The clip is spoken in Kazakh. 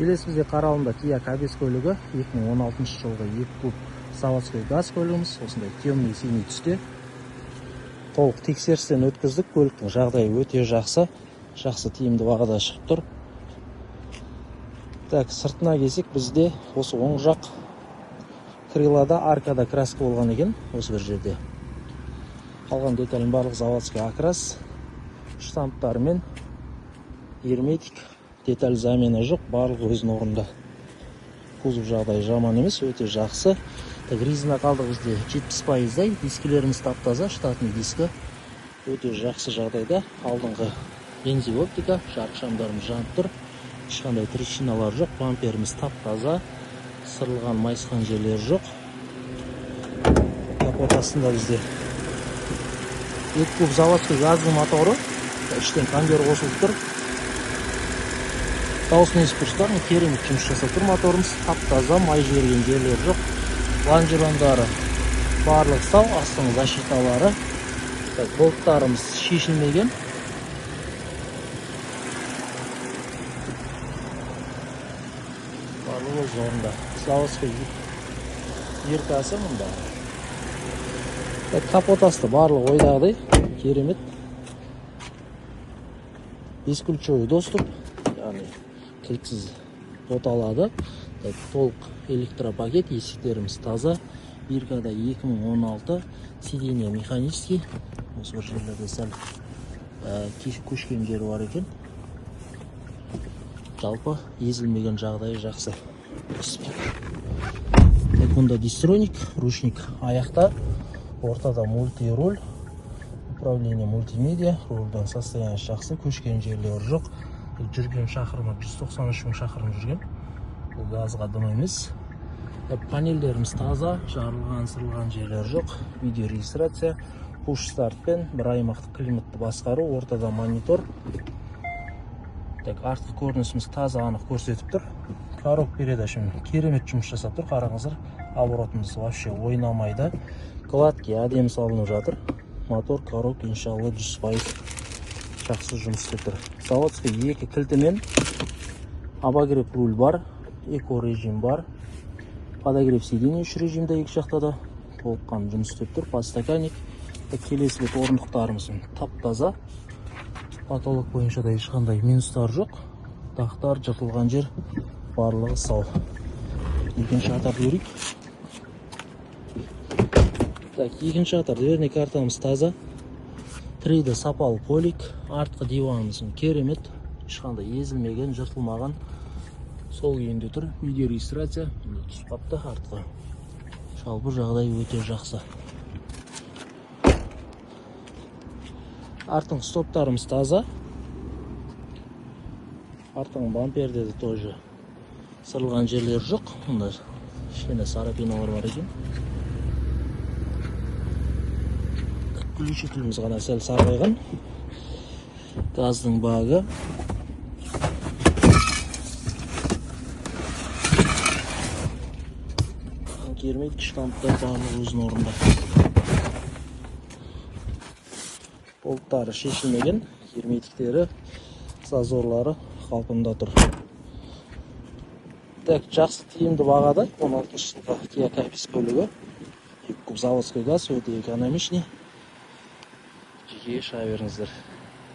Келесі бізде қаралымда Kia K5 көлігі, 2016 жылғы 2 куб заводской газ көлігіміз, осындай темный синий түсте. Толық тексерістен өткіздік, көліктің жағдайы өте жақсы тиімді бағада шығып тұр. Так, сыртына келсек, бізде осы оң жақ крылада, аркада краска болған екен, осы бір жерде. Қалған деталін барлық заводской окрас, штамптарымен герметик, деталь замена жоқ, барлық өзінің орнында. Кузов жағдайы жаман емес, өте жақсы. Так, резина қалды бізде 70%-дай, дискілеріміз таптаза, штатный дискі өте жақсы жағдайда. Алдыңғы бензин оптика, жарық шамдарымыз жанып тұр, ешқандай трещиналар жоқ, бамперіміз таптаза, сырылған майысқан жерлер жоқ. Капот астында бізде 2 куб заводской газды моторы, іштен кондер қосылып тұр. Дауысын естіп тұрсыздар, керемет жұмыс жасап тұр моторымыз, таптаза, май жіберген жерлер жоқ. Лонжерондары барлық сау, астыңғы защиталары. Болттарымыз шешілмеген. Барлығы өз орнында. Заводской еркасы мұнда. Капот асты барлығы ойдағыдай, керемет. Бесключевой доступ, яғни кілтсіз оталады. Толық электропакет, есіктеріміз таза. Биркада 2016, сиденье механический. Осы бір жерлерде сәл көшкен жері бар екен. Жалпы езілмеген жағдайы жақсы. Мұнда дистроник, ручник аяқта, ортада мультируль, управление мультимедиа, рульдің состояниесі жақсы, көшкен жерлері жоқ. Жүрген шақырымы 193 мың шақырым жүрген. Бұл газға дым емес. Панельдеріміз таза, жарылған, сырылған жерлер жоқ. Видео регистрация, push стартпен, бір аймақтық климатты басқару, ортада монитор. Артқы көрінісіміз таза, анық көрсетіп тұр. Коробка передачымен керемет жұмыс жасап тұр. Қараңыздар, оборотымыз вообще ойнамайды. Кладки әдемі салынып жатыр. Мотор, коробка иншалла 100% жақсы жұмыс істеп тұр. Заводской 2 кілтімен обогрев руль бар, эко режим бар. Подогрев сиденье 3 режимде екі жақта да толыққан жұмыс істеп тұр. Подстаканник, келесі бет орындықтарымыз тап-таза. Потолок бойынша да ешқандай минустар жоқ. Тақтар, жыртылған жер барлығы сау. Екінші атар көрейік. Екінші атар дверный картамыз таза. 3D сапалы полик, артқы диванымыз керемет, ешқандай езілмеген, жыртылмаған. Сол күйінде тұр. Видео регистрация, тұспапты артқы. Жалпы жағдай өте жақсы. Артың стоптарымыз таза. Артың бамперде де тоже сырылған жерлер жоқ. Мұнда кішкене сарапиналар бар екен. Включителіміз ғана сәл сарғайған. Газдың багы. Герметик штамптар барлығы өзінің орнында. Болттары шешілмеген, герметиктері, зазорлары қалпында тұр. Жақсы тиімді бағада 16 жылғы Kia K5 көлігі. 2 куб заводской газ, өте экономичный. Жеке шыға беріңіздер.